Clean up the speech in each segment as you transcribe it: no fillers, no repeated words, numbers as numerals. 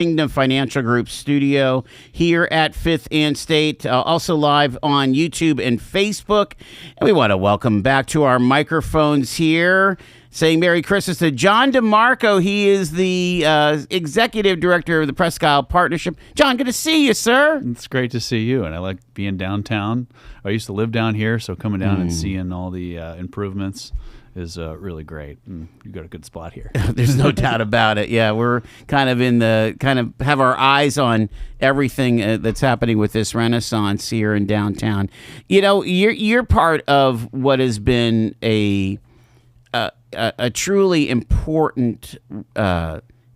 Kingdom Financial Group studio here at 5th and State, also live on YouTube and Facebook. And we want to welcome back to our microphones here, saying Merry Christmas to Jon DeMarco. He is the Executive Director of the Presque Isle Partnership. John, good to see you, sir. It's great to see you, and I like being downtown. I used to live down here, so coming down and seeing all the improvements is really great. And you got a good spot here. There's no doubt about it. Yeah, we're kind of have our eyes on everything that's happening with this Renaissance here in downtown. You know, you're part of what has been a truly important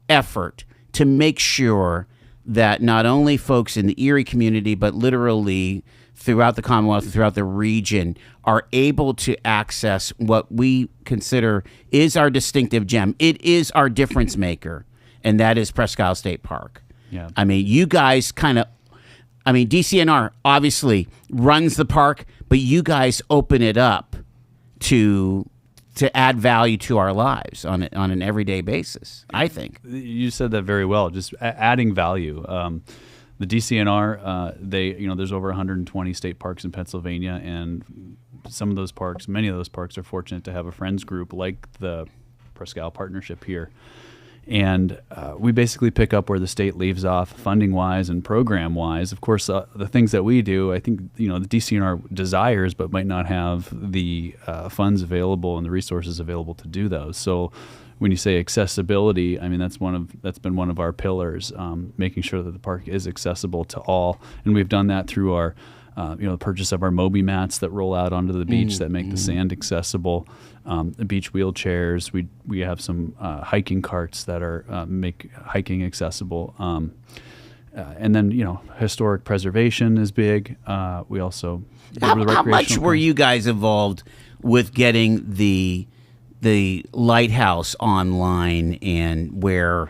effort to make sure that not only folks in the Erie community, but literally throughout the Commonwealth and throughout the region are able to access what we consider is our distinctive gem. It is our difference maker, and that is Presque Isle State Park. Yeah. I mean, you guys DCNR obviously runs the park, but you guys open it up to add value to our lives on an everyday basis, I think. You said that very well, just adding value. The DCNR, there's over 120 state parks in Pennsylvania, and many of those parks are fortunate to have a friends group like the Presque Isle Partnership here. And we basically pick up where the state leaves off funding-wise and program-wise. Of course, the things that we do, I think, the DCNR desires but might not have the funds available and the resources available to do those. So when you say accessibility, I mean, that's been one of our pillars, making sure that the park is accessible to all. And we've done that through our the purchase of our Moby mats that roll out onto the beach that make the sand accessible, the beach wheelchairs. We have some hiking carts that are make hiking accessible, and then historic preservation is big. We also how much were you guys involved with getting the lighthouse online, and where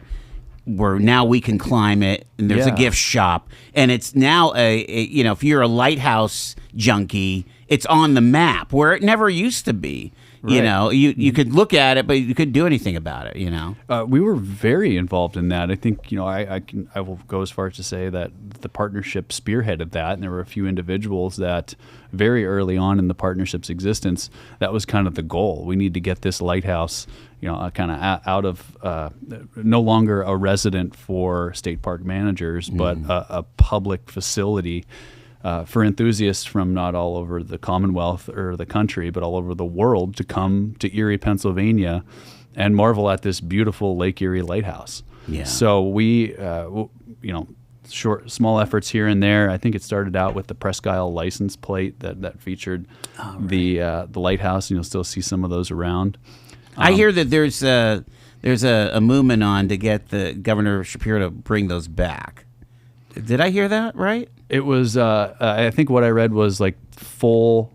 now we can climb it, and there's a gift shop, and it's now if you're a lighthouse junkie, it's on the map where it never used to be. Right. You could look at it, but you couldn't do anything about it. We were very involved in that. I think I will go as far as to say that the partnership spearheaded that, and there were a few individuals that very early on in the partnership's existence, that was kind of the goal. We need to get this lighthouse, kind of out of no longer a resident for state park managers, but a public facility. For enthusiasts from not all over the Commonwealth or the country, but all over the world to come to Erie, Pennsylvania, and marvel at this beautiful Lake Erie lighthouse. Yeah. So we, small efforts here and there. I think it started out with the Presque Isle license plate that featured the lighthouse, and you'll still see some of those around. I hear that there's a movement on to get the Governor Shapiro to bring those back. Did I hear that right? It was, I think what I read was like full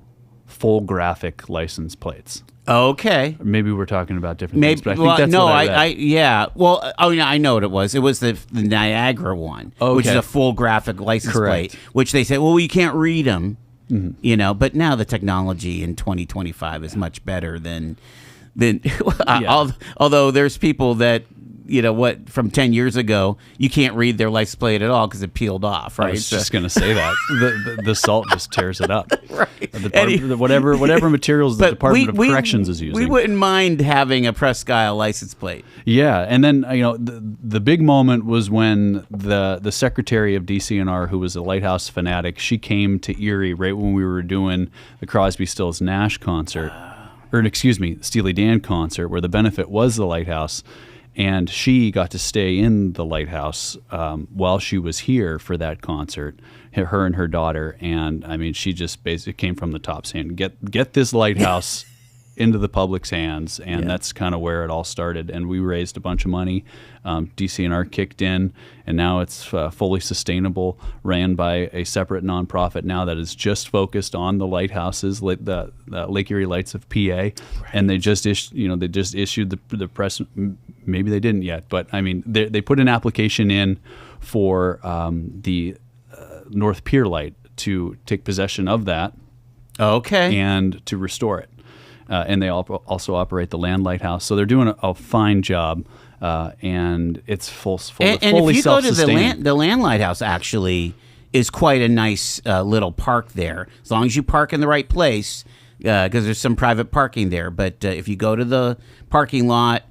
graphic license plates. Okay. Maybe we're talking about different things, but I think that's no, what I read. I know what it was. It was the Niagara one, which is a full graphic license plate, which they said, well, you can't read them, but now the technology in 2025 is much better than although there's people that, from 10 years ago, you can't read their license plate at all because it peeled off, right? I was just going to say that. The salt just tears it up. Right. Whatever materials the Department of Corrections is using. We wouldn't mind having a Presque Isle license plate. Yeah, and then the big moment was when the secretary of DCNR, who was a lighthouse fanatic, she came to Erie right when we were doing the Crosby, Stills, Nash concert, Steely Dan concert, where the benefit was the lighthouse. And she got to stay in the lighthouse while she was here for that concert, her and her daughter. And I mean, she just basically came from the top saying, get this lighthouse into the public's hands. And that's kind of where it all started. And we raised a bunch of money. DCNR kicked in, and now it's fully sustainable, ran by a separate nonprofit now that is just focused on the lighthouses, the Lake Erie Lights of PA. Right. And they just issued the press. Maybe they didn't yet, but I mean, they put an application in for the North Pier Light to take possession of that. Okay. And to restore it. And they also operate the Land Lighthouse. So they're doing a fine job. and it's fully And if you go to self-sustaining. the Land Lighthouse, actually is quite a nice little park there, as long as you park in the right place, because there's some private parking there. But if you go to the parking lot,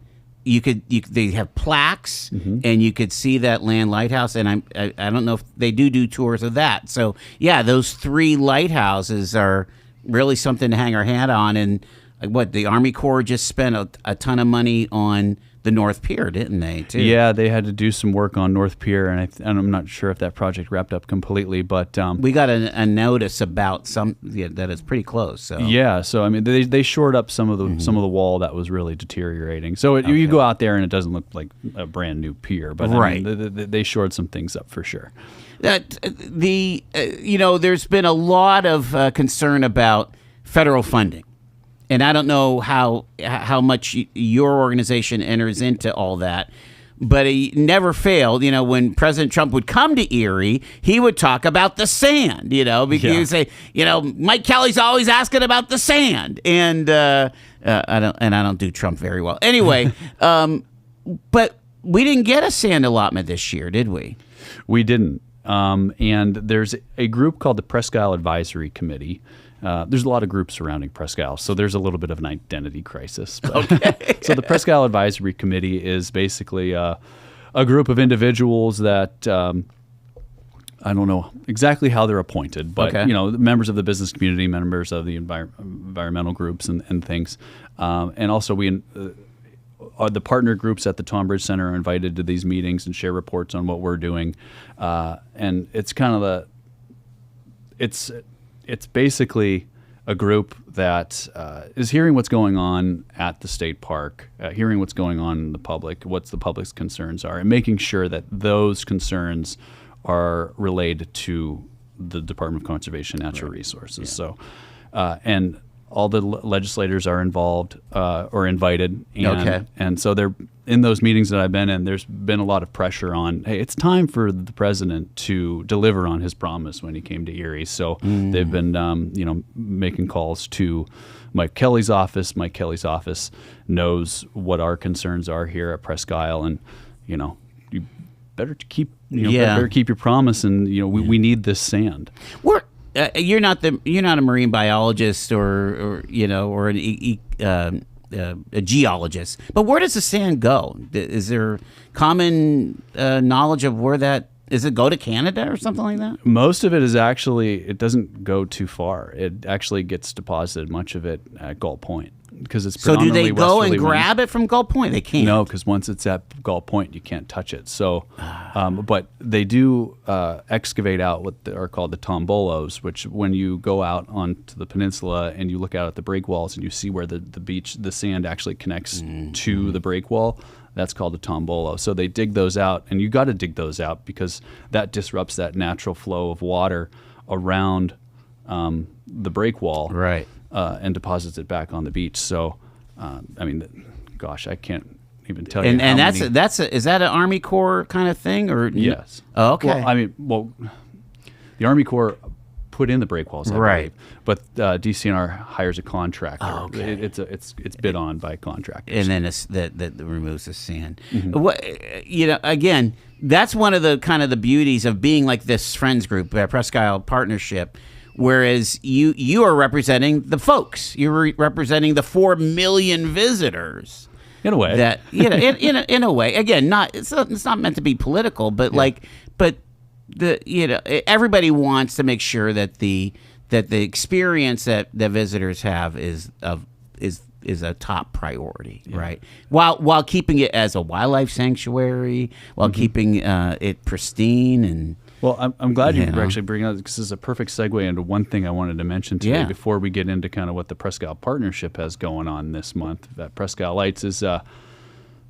they have plaques, and you could see that Land Lighthouse. And I don't know if they do tours of that. So yeah, those 3 lighthouses are really something to hang our hat on. And the Army Corps just spent a ton of money on the North Pier, didn't they, too? Yeah, they had to do some work on North Pier, and I'm not sure if that project wrapped up completely, but we got a notice about that it's pretty close. So yeah, so I mean, they shored up some of the wall that was really deteriorating. So you go out there and it doesn't look like a brand new pier, but right. I mean, they shored some things up for sure. There's been a lot of concern about federal funding. And I don't know how much your organization enters into all that, but it never failed. When President Trump would come to Erie, he would talk about the sand. Because he would say, Mike Kelly's always asking about the sand, and I don't do Trump very well. Anyway, but we didn't get a sand allotment this year, did we? We didn't. And there's a group called the Presque Isle Advisory Committee. There's a lot of groups surrounding Presque Isle, so there's a little bit of an identity crisis. Okay. So the Presque Isle Advisory Committee is basically a group of individuals that I don't know exactly how they're appointed, but members of the business community, members of the environmental groups and things, and also the partner groups at the Tonbridge Center are invited to these meetings and share reports on what we're doing, and it's kind of It's basically a group that is hearing what's going on at the state park, hearing what's going on in the public, what the public's concerns are, and making sure that those concerns are relayed to the Department of Conservation and Natural Resources. Yeah. So, and all the legislators are involved or invited. And so they're in those meetings that I've been in, there's been a lot of pressure on, hey, it's time for the president to deliver on his promise when he came to Erie. So they've been, making calls to Mike Kelly's office. Mike Kelly's office knows what our concerns are here at Presque Isle, and, you better keep, better keep your promise, and, we need this sand. You're not a marine biologist or a geologist, but where does the sand go? Is there common knowledge of where that is? It go to Canada or something like that? Most of it is actually, it doesn't go too far. It actually gets deposited, much of it at Gull Point, because it's predominantly So do they go and westerly grab it from Gull Point? They can't. No, because once it's at Gull Point, you can't touch it. So, but they do excavate out what are called the tombolos, which when you go out onto the peninsula and you look out at the breakwalls and you see where the beach, the sand actually connects to the breakwall, that's called a tombolo. So they dig those out, and you got to dig those out because that disrupts that natural flow of water around the breakwall. Right. And deposits it back on the beach. So, gosh, I can't even tell you. And is that an Army Corps kind of thing, or yes? Oh, okay. Well, the Army Corps put in the breakwalls, right? But DCNR hires a contractor. Oh, okay. It's bid on by contractors, and then that removes the sand. What, again, that's one of the kind of the beauties of being like this friends group, Presque Isle Partnership. Whereas you are representing the folks, you're representing the 4 million visitors. In a way, that in a way. Again, it's not meant to be political, but everybody wants to make sure that the experience that the visitors have is a top priority, right? While keeping it as a wildlife sanctuary, while keeping it pristine and. Well, I'm glad you actually bring up, because this is a perfect segue into one thing I wanted to mention today before we get into kind of what the Presque Isle Partnership has going on this month. That Presque Isle Lights is the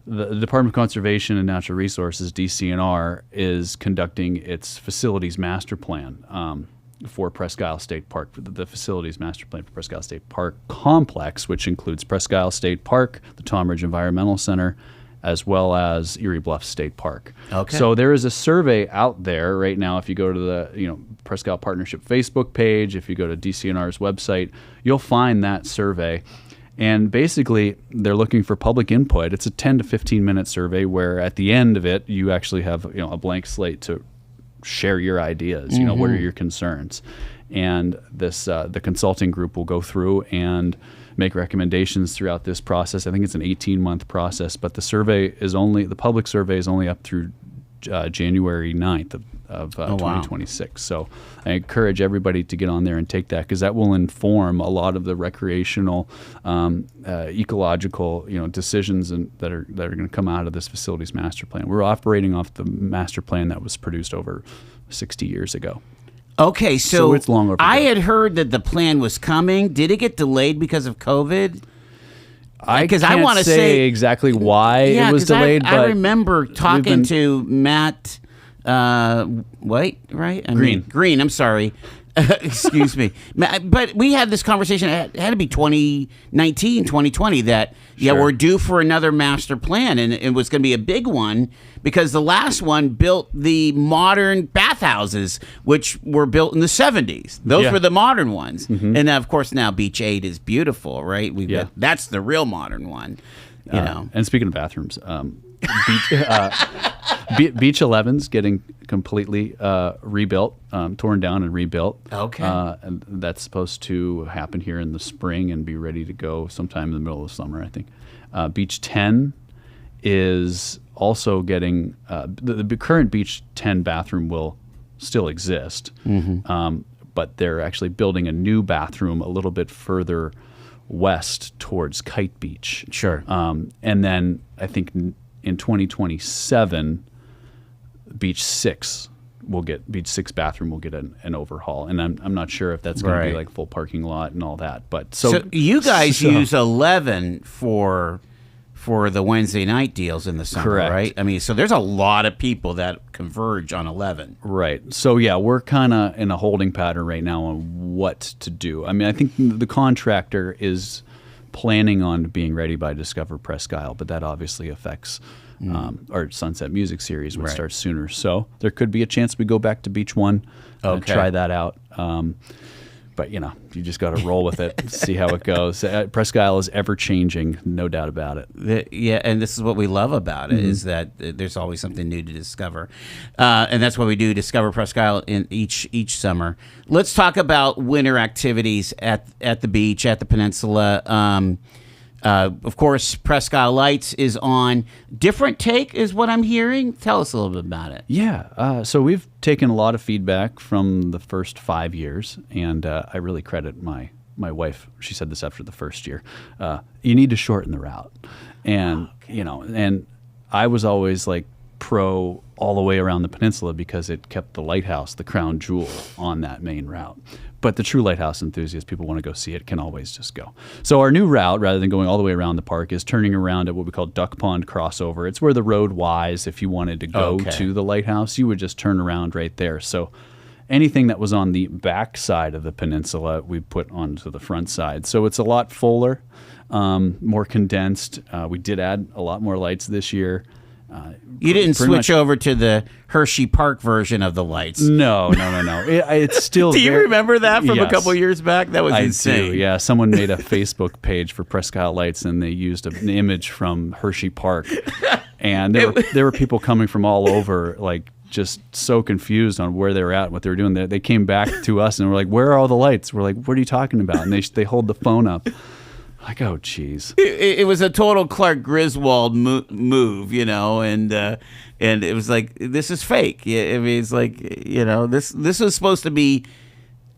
Department of Conservation and Natural Resources, DCNR, is conducting its facilities master plan for Presque Isle State Park, the facilities master plan for Presque Isle State Park complex, which includes Presque Isle State Park, the Tonbridge Environmental Center, as well as Erie Bluffs State Park. Okay. So there is a survey out there right now. If you go to the Presque Isle Partnership Facebook page, if you go to DCNR's website, you'll find that survey. And basically, they're looking for public input. It's a 10 to 15-minute survey where at the end of it, you actually have a blank slate to share your ideas. What are your concerns? And this the consulting group will go through and make recommendations throughout this process. I think it's an 18-month process, but the public survey is only up through January 9th of 2026. So I encourage everybody to get on there and take that, because that will inform a lot of the recreational, ecological, decisions that are going to come out of this facilities master plan. We're operating off the master plan that was produced over 60 years ago. Okay, so it's long overdue. I had heard that the plan was coming. Did it get delayed because of COVID? I can't say exactly why it was delayed. I remember talking to Matt White, right? Green, I'm sorry. Excuse me. But we had this conversation, it had to be 2019, 2020, that, we're due for another master plan, and it was going to be a big one, because the last one built the modern bathhouses, which were built in the 70s. Those were the modern ones. Mm-hmm. And, of course, now Beach 8 is beautiful, right? That's the real modern one, you know. And speaking of bathrooms, Beach 11's getting completely rebuilt, torn down and rebuilt. Okay. And that's supposed to happen here in the spring and be ready to go sometime in the middle of the summer, I think. Beach 10 is also getting the current Beach 10 bathroom will still exist, but they're actually building a new bathroom a little bit further west towards Kite Beach. Sure. And then I think in 2027, Beach 6 bathroom will get an overhaul, and I'm not sure if that's going to be like full parking lot and all that. But so you guys use 11 for the Wednesday night deals in the summer, correct. Right? I mean, so there's a lot of people that converge on 11. Right. So we're kind of in a holding pattern right now on what to do. I mean, I think the contractor is planning on being ready by Discover Presque Isle, but that obviously affects our Sunset Music Series, which starts sooner. So there could be a chance we go back to Beach 1 and try that out. But, you just got to roll with it, see how it goes. Presque Isle is ever-changing, no doubt about it. And this is what we love about it, is that there's always something new to discover. And that's why we do Discover Presque Isle in each summer. Let's talk about winter activities at the beach, at the peninsula. Of course, Presque Isle Lights is on. Different take is what I'm hearing. Tell us a little bit about it. Yeah. So we've taken a lot of feedback from the first 5 years, and I really credit my wife. She said this after the first year. You need to shorten the route. And, and I was always like pro all the way around the peninsula because it kept the lighthouse, the crown jewel, on that main route. But the true lighthouse enthusiasts, people want to go see it, can always just go. So our new route, rather than going all the way around the park, is turning around at what we call Duck Pond Crossover. It's where the road Y's, if you wanted to go to the lighthouse, you would just turn around right there. So anything that was on the back side of the peninsula, we put onto the front side. So it's a lot fuller, more condensed. We did add a lot more lights this year. You didn't switch over to the Hershey Park version of the lights. No. It's still. Do you remember that from a couple years back? That was insane. I do, yeah. Someone made a Facebook page for Presque Isle Lights, and they used an image from Hershey Park, and there were people coming from all over, like just so confused on where they were at and what they were doing. They came back to us and were like, "Where are all the lights?" We're like, "What are you talking about?" And they hold the phone up. Like, oh, geez. It was a total Clark Griswold move, and it was like, this is fake. I mean, it's like, this was supposed to be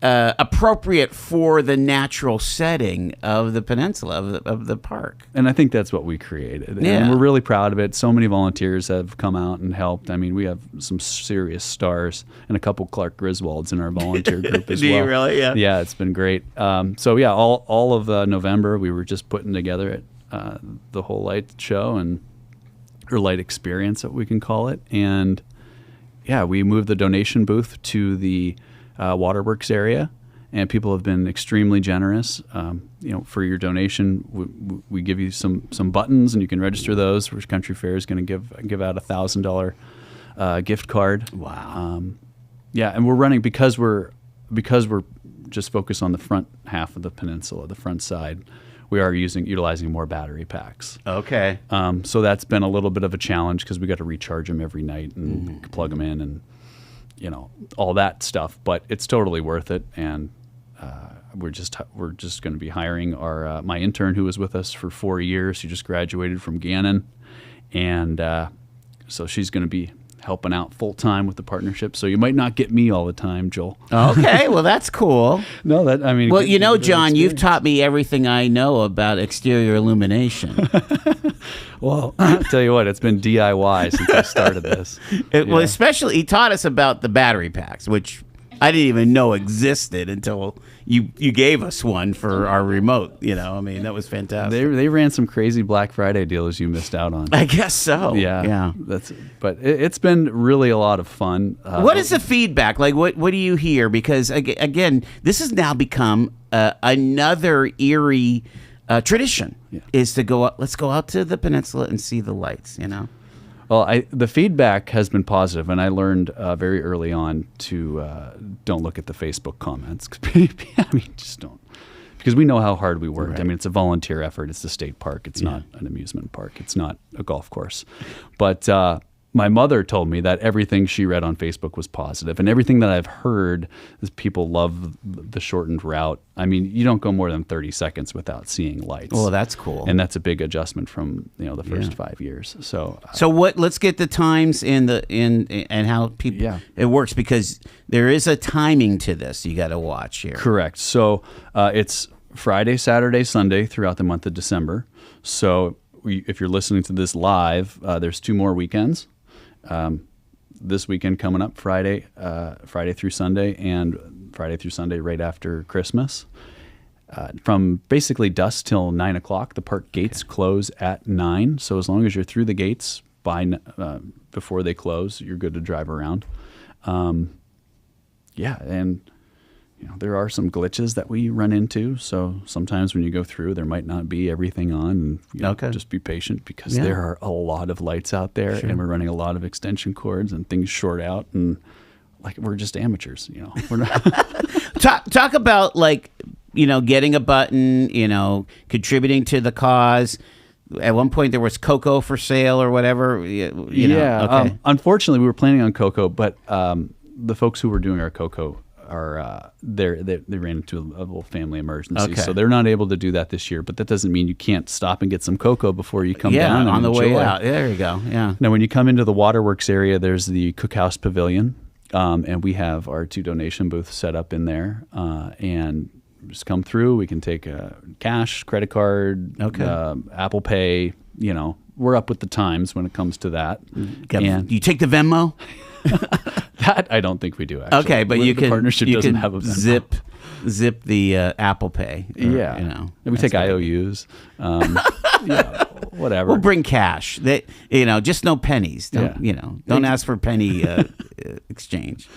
appropriate for the natural setting of the peninsula, of the park. And I think that's what we created. And we're really proud of it. So many volunteers have come out and helped. I mean, we have some serious stars and a couple Clark Griswolds in our volunteer group as well. Do you really? Yeah. Yeah, it's been great. All of November, we were just putting together the whole light show or light experience, that we can call it. And we moved the donation booth to the Waterworks area, and people have been extremely generous. For your donation, we give you some buttons, and you can register those. Which Country Fair is going to give out a $1,000 gift card. Wow. And we're running because we're just focused on the front half of the peninsula, the front side. we are utilizing more battery packs. Okay. So that's been a little bit of a challenge because we got to recharge them every night and plug them in and, all that stuff. But it's totally worth it. And we're just going to be hiring my intern who was with us for 4 years. She just graduated from Gannon. And so she's going to be helping out full time with the partnership. So you might not get me all the time, Joel. Okay, well that's cool. No, Well, John, you've taught me everything I know about exterior illumination. Well, I'll tell you what, it's been DIY since I started this. Well, especially he taught us about the battery packs, which I didn't even know existed until you gave us one for our remote. That was fantastic. They ran some crazy Black Friday deals you missed out on. I guess so. Yeah. But it's been really a lot of fun. What is the feedback? Like, what do you hear? Because again, this has now become another Erie tradition. Is to go out. Let's go out to the peninsula and see the lights. Well, the feedback has been positive, and I learned very early on to don't look at the Facebook comments. Just don't, because we know how hard we worked. Right. It's a volunteer effort. It's a state park. It's not an amusement park. It's not a golf course. But my mother told me that everything she read on Facebook was positive, and everything that I've heard is people love the shortened route. You don't go more than 30 seconds without seeing lights. Well, that's cool, and that's a big adjustment from the first 5 years. So what? Let's get the times and how people. Yeah. It works, because there is a timing to this. You got to watch here. Correct. So it's Friday, Saturday, Sunday throughout the month of December. So if you're listening to this live, there's 2 more weekends. This weekend coming up, Friday through Sunday, and Friday through Sunday right after Christmas. From basically dusk till 9 o'clock. The park gates close at 9. So as long as you're through the gates before they close, you're good to drive around. And there are some glitches that we run into. So sometimes when you go through, there might not be everything on. And just be patient, because there are a lot of lights out there, and we're running a lot of extension cords and things short out, and we're just amateurs. We're not. Talk about getting a button. Contributing to the cause. At one point, there was cocoa for sale or whatever. Okay. Unfortunately, we were planning on cocoa, but the folks who were doing our cocoa they ran into a little family emergency, so they're not able to do that this year. But that doesn't mean you can't stop and get some cocoa before you come down on the enjoy. way out. There you go. Yeah. Now, when you come into the Waterworks area, there's the Cookhouse Pavilion, and we have our 2 donation booths set up in there, and just come through. We can take cash, credit card, Apple Pay. We're up with the times when it comes to that. And you take the Venmo? That I don't think we do, actually. Okay, but the partnership doesn't have a Venmo. zip the Apple Pay. And we take IOUs. Whatever. We'll bring cash. Just no pennies. Don't ask for penny exchange.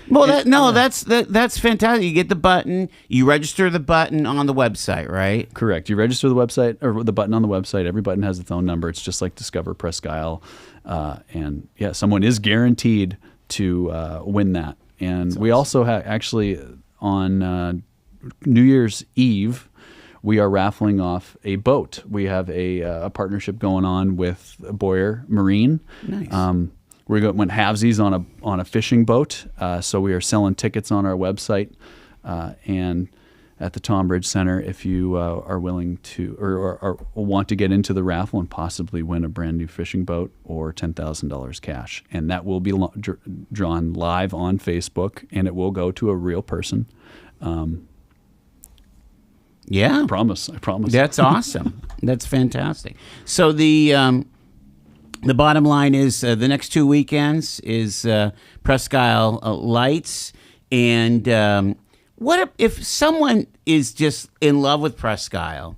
Well, that's fantastic. You get the button. You register the button on the website, right? Correct. You register the website, or the button on the website. Every button has its own number. It's just like Discover Presque Isle. And someone is guaranteed to win that. And we also have actually on New Year's Eve, we are raffling off a boat. We have a partnership going on with Boyer Marine. Nice. We went halvesies on a fishing boat, so we are selling tickets on our website and at the Tonbridge Center. If you are willing to or want to get into the raffle and possibly win a brand new fishing boat or $10,000 cash, and that will be drawn live on Facebook, and it will go to a real person. I promise. That's awesome. That's fantastic. So the bottom line is the next 2 weekends is Presque Isle Lights. And what if someone is just in love with Presque Isle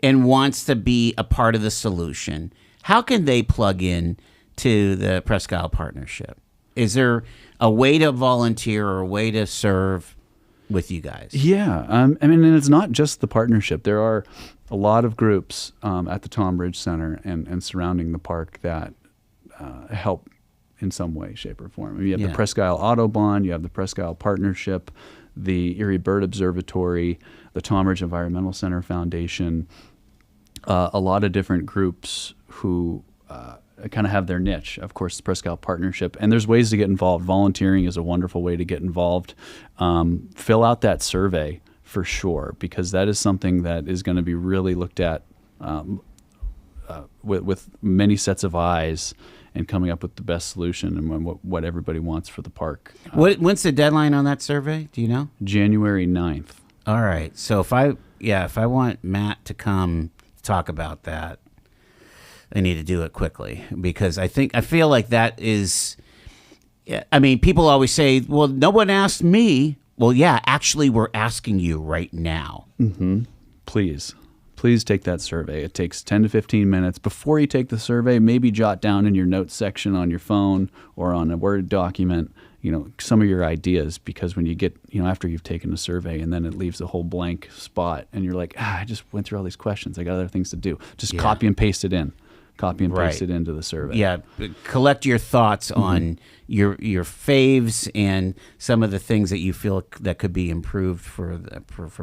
and wants to be a part of the solution? How can they plug in to the Presque Isle Partnership? Is there a way to volunteer or a way to serve with you guys? Yeah. And it's not just the partnership. There are a lot of groups at the Tonbridge Center and surrounding the park that help in some way, shape, or form. I mean, you have Yeah. the Presque Isle Autobahn, you have the Presque Isle Partnership, the Erie Bird Observatory, the Tom Ridge Environmental Center Foundation, a lot of different groups who kind of have their niche. Of course, the Presque Isle Partnership. And there's ways to get involved. Volunteering is a wonderful way to get involved. Fill out that survey for sure, because that is something that is going to be really looked at with many sets of eyes, and coming up with the best solution and what everybody wants for the park. When's the deadline on that survey? Do you know? January 9th. All right. So if I want Matt to come talk about that, I need to do it quickly, because I feel like that is, I mean, people always say, well, no one asked me. Well, yeah, actually, we're asking you right now. Mm-hmm. Please take that survey. It takes 10 to 15 minutes. Before you take the survey, maybe jot down in your notes section on your phone or on a Word document, some of your ideas, because when you get, after you've taken a survey and then it leaves a whole blank spot and you're like, I just went through all these questions. I got other things to do. Just copy and paste it in. Paste it into the survey. Yeah, collect your thoughts on your faves and some of the things that you feel that could be improved for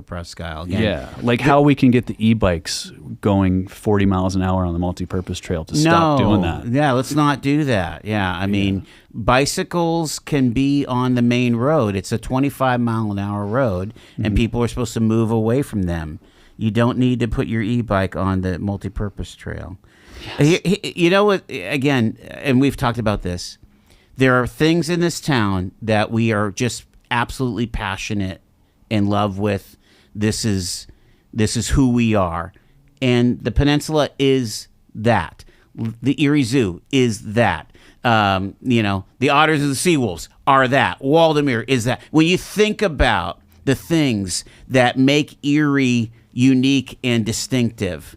Presque Isle. Again, like how we can get the e-bikes going 40 miles an hour on the multi-purpose trail to stop doing that. Yeah, let's not do that. Yeah, I mean, bicycles can be on the main road. It's a 25-mile-an-hour road, and people are supposed to move away from them. You don't need to put your e-bike on the multi-purpose trail. Yes. You know what? Again, and we've talked about this. There are things in this town that we are just absolutely passionate in love with. This is who we are, and the peninsula is that. The Erie Zoo is that. The otters and the seawolves are that. Waldameer is that. When you think about the things that make Erie unique and distinctive.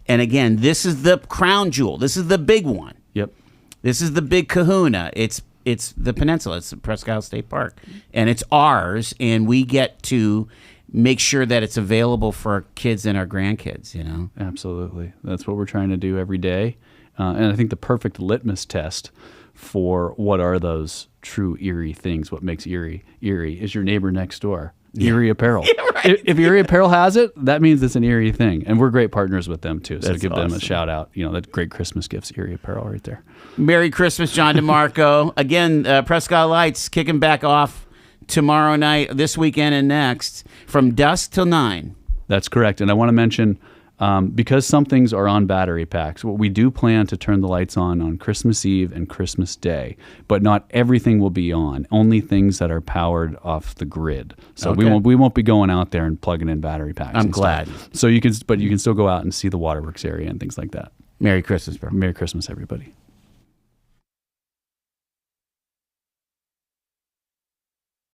And again, this is the crown jewel. This is the big one. Yep. This is the big kahuna. It's the peninsula. It's the Presque Isle State Park. And it's ours, and we get to make sure that it's available for our kids and our grandkids, Absolutely. That's what we're trying to do every day. And I think the perfect litmus test for what are those true Erie things, what makes Erie, is your neighbor next door. Erie Apparel. Yeah, right. If Erie Apparel has it, that means it's an Erie thing. And we're great partners with them, too. So That's give them awesome. a shout out. That great Christmas gifts, Erie Apparel right there. Merry Christmas, Jon DeMarco. Again, Presque Isle Lights kicking back off tomorrow night, this weekend, and next from dusk till 9. That's correct. And I want to mention, because some things are on battery packs, we do plan to turn the lights on Christmas Eve and Christmas Day, but not everything will be on. Only things that are powered off the grid. So Okay. we won't be going out there and plugging in battery packs. I'm and glad. stuff. So you can still go out and see the waterworks area and things like that. Merry Christmas, bro. Merry Christmas, everybody.